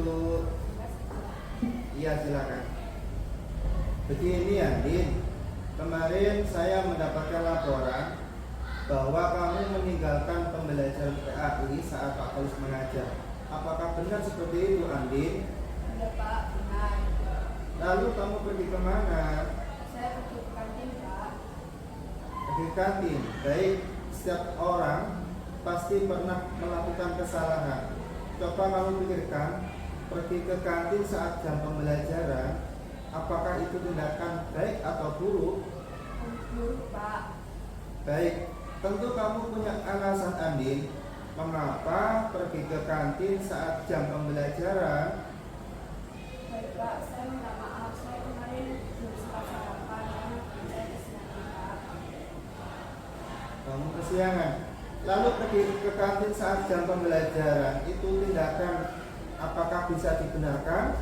dulu. Iya, silakan. Begini Andin, kemarin saya mendapatkan laporan bahwa kamu meninggalkan pembelajaran PAI saat Pak Polis mengajar. Apakah benar seperti itu, Andin? Iya Pak, benar. Lalu kamu pergi kemana? Saya pergi ke kantin Pak. Pergi ke kantin. Baik, setiap orang pasti pernah melakukan kesalahan. Coba kamu pikirkan, pergi ke kantin saat jam pembelajaran, apakah itu tindakan baik atau buruk? Buruk Pak. Baik, tentu kamu punya alasan Andin, mengapa pergi ke kantin saat jam pembelajaran. Baik Pak, saya minta maaf. Saya kemarin belum sempat sarapan karena saya kesiangan Pak. Kamu kesiangan. Lalu pergi ke kantin saat jam pembelajaran, itu tindakan apakah bisa dibenarkan?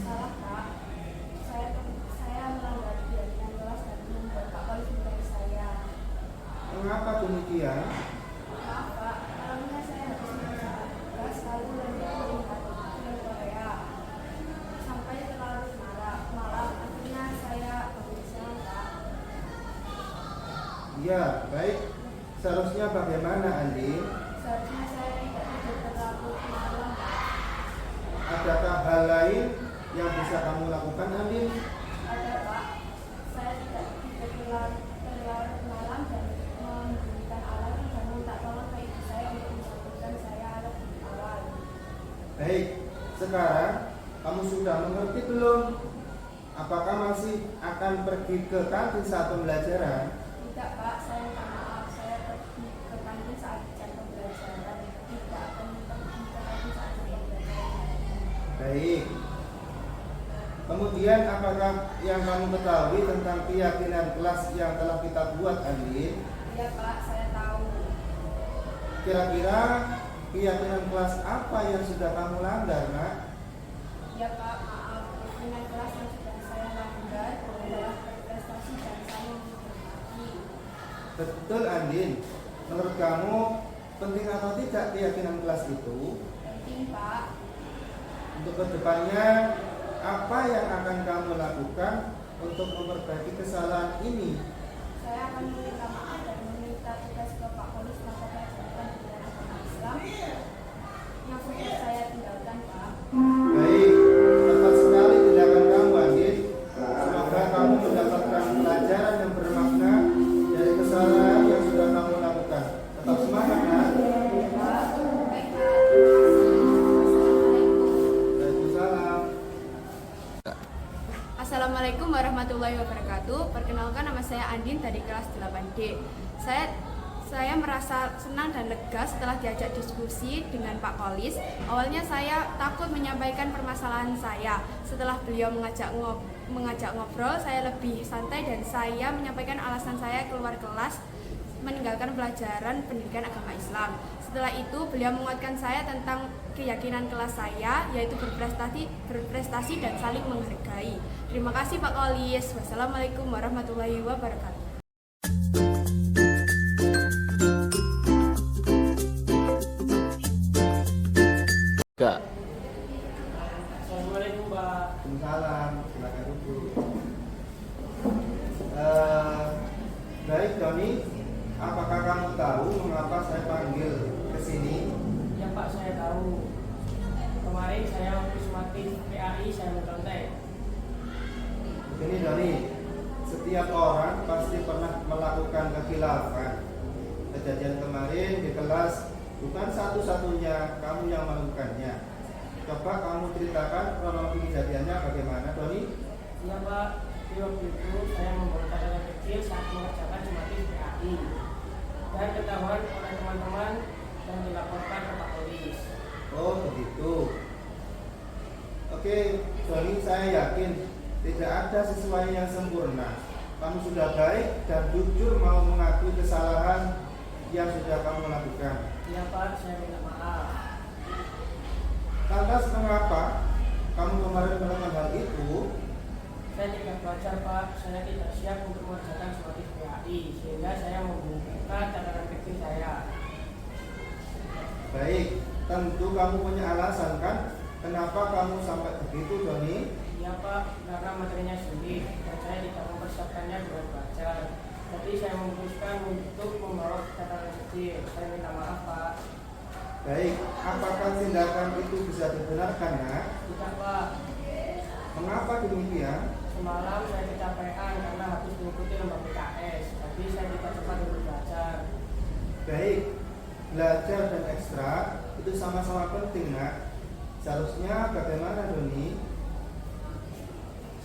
Salah Pak. Saya melanggar keyakinan kelas dan membuat Pak Polis menilai saya. Mengapa demikian? Maaf Pak, malamnya saya harus melaksanakan tugas lalu melihat film Korea sampai terlalu malam. Akhirnya saya bangun siang Pak. Ya, baik. Seharusnya bagaimana, Andi? Seharusnya saya tidak tidur terlalu malam Pak. Adakah hal lain yang bisa kamu lakukan, Andi? Ada Pak, saya tidak tidur terlalu malam dan membunyikan alarm dan minta tolong ke ibu saya untuk membangunkan saya lebih awal. Baik, sekarang kamu sudah mengerti belum? Apakah masih akan pergi ke kantin saat pembelajaran? Tidak Pak, saya minta maaf. Saya pergi ke kantin saat jam pembelajaran. Tidak akan pergi ke kantin saat jam pembelajaran. Baik. Kemudian apakah yang kamu ketahui tentang keyakinan kelas yang telah kita buat, Andi? Iya Pak, saya tahu. Kira-kira keyakinan kelas apa yang sudah kamu langgar, Nak? Iya Pak, maaf. Keyakinan kelas yang sudah saya langgar adalah berprestasi dan saling menghormati. Betul, Andin. Menurut kamu penting atau tidak keyakinan kelas itu? Penting Pak. Untuk kedepannya, apa yang akan kamu lakukan untuk memperbaiki kesalahan ini? Saya akan meminta maaf dan meminta tugas ke Pak Polis mata pelajaran Pendidikan Agama Islam yang sudah saya tinggalkan Pak. Baik, tepat sekali tindakan kamu, Andin. Semoga kamu mendapatkan pelajaran yang bermakna dari kesalahan yang sudah kamu lakukan. Tetap semangat, Nak. Baik Pak, terima kasih. Waalaikumsalam. Assalamualaikum warahmatullahi wabarakatuh. Perkenalkan, nama saya Andin dari kelas 8D. Saya merasa senang dan lega setelah diajak diskusi dengan Pak Polis. Awalnya saya takut menyampaikan permasalahan saya. Setelah beliau mengajak ngobrol, saya lebih santai dan saya menyampaikan alasan saya keluar kelas meninggalkan pelajaran pendidikan agama Islam. Setelah itu beliau menguatkan saya tentang keyakinan kelas saya, yaitu berprestasi dan saling menghargai. Terima kasih Pak Polis. Wassalamualaikum warahmatullahi wabarakatuh. Kak, Assalamualaikum Pak. Waalaikumsalam. Silakan duduk. Baik, Doni. Apakah kamu tahu mengapa saya panggil ke sini? Ya Pak, saya tahu. Kemarin saya waktu semakin PAI saya mencontek. Begini, Doni. Setiap orang pasti pernah melakukan kekhilafan. Kejadian kemarin di kelas bukan satu-satunya kamu yang melakukannya. Coba kamu ceritakan kronologi kejadiannya bagaimana, Doni? Ya Pak, di waktu itu saya membawa catatan kecil saat mengerjakan semakin PAI dan ketahuan oleh teman-teman dan dilaporkan ke Pak Polis. Oh, begitu. Oke, Doni, saya yakin tidak ada siswa yang sempurna. Kamu sudah baik dan jujur mau mengakui kesalahan yang sudah kamu lakukan. Ya Pak, saya minta maaf. Lantas mengapa kamu kemarin melakukan hal itu? Saya tidak belajar Pak, saya tidak siap untuk mengerjakan semakin PAI sehingga saya membuka catatan kecil saya. Baik, tentu kamu punya alasan kan? Kenapa kamu sampai begitu, Doni? Iya Pak, karena materinya sulit dan saya tidak mempersiapkannya dengan belajar. Jadi saya memutuskan untuk membawa catatan kecil. Saya minta maaf Pak. Baik, apakah tindakan itu bisa dibenarkan, Nak? Tidak Pak, Mengapa demikian? semalam saya kecapean karena habis mengikuti lomba PKS. Jadi saya tidak sempat untuk belajar. Baik, belajar dan ekstra itu sama-sama penting, Nak. Seharusnya bagaimana, Doni?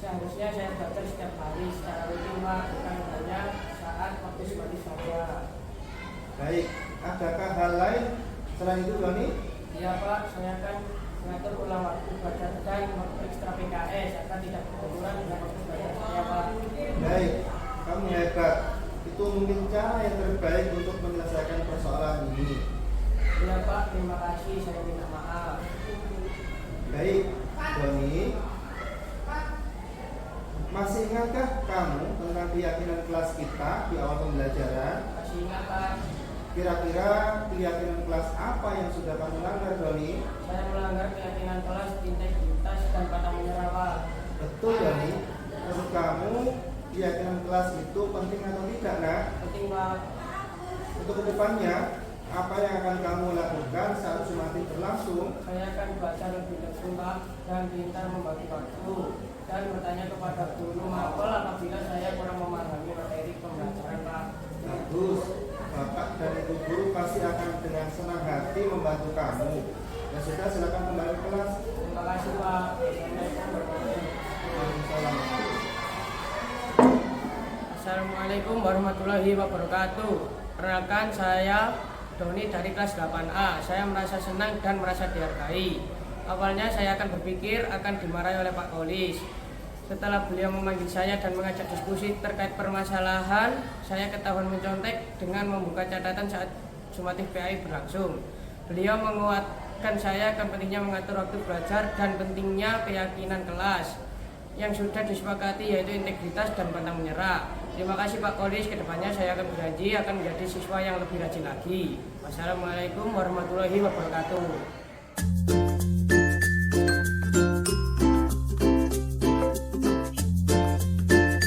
Seharusnya saya belajar setiap hari secara rutin Pak, bukan hanya saat waktu sekolah saja. Baik, adakah hal lain selain itu, Doni? Iya Pak, saya akan mengatur ulang waktu belajar dan waktu ekstra PKS agar tidak berbenturan dengan waktu belajar saya Pak. Baik, kamu hebat. Itu mungkin cara yang terbaik untuk menyelesaikan persoalan ini. Iya Pak, terima kasih, saya minta maaf. Baik, Doni. Masih ingatkah kamu tentang keyakinan kelas kita di awal pembelajaran? Masih ingat Pak, Kira-kira keyakinan kelas apa yang sudah kamu langgar, Doni? saya melanggar keyakinan kelas, integritas dan pantang menyerah Pak. Betul, Doni. Menurut kamu, keyakinan kelas itu penting atau tidak, Nak? Penting Pak, Untuk kedepannya, apa yang akan kamu lakukan saat Jumatin berlangsung? saya akan belajar lebih tekun Pak dan pintar membagi waktu dan bertanya kepada guru mapel apabila saya kurang memahami materi pembelajaran Pak. Bagus, Bapak dan Ibu guru pasti akan dengan senang hati membantu kamu. Ya sudah, silakan kembali ke kelas. Terima kasih Pak. Assalamualaikum warahmatullahi Waalaikumsalam. Assalamualaikum warahmatullahi wabarakatuh. Perkenalkan, saya Doni dari kelas 8A. Saya merasa senang dan merasa dihargai. Awalnya saya akan berpikir akan dimarahi oleh Pak Kolis. Setelah beliau memanggil saya dan mengajak diskusi terkait permasalahan, saya ketahuan mencontek dengan membuka catatan saat sumatif PAI berlangsung. Beliau menguatkan saya akan pentingnya mengatur waktu belajar dan pentingnya keyakinan kelas yang sudah disepakati, yaitu integritas dan pantang menyerah. Terima kasih Pak Kolis, kedepannya saya akan berjanji akan menjadi siswa yang lebih rajin lagi. Wassalamualaikum warahmatullahi wabarakatuh.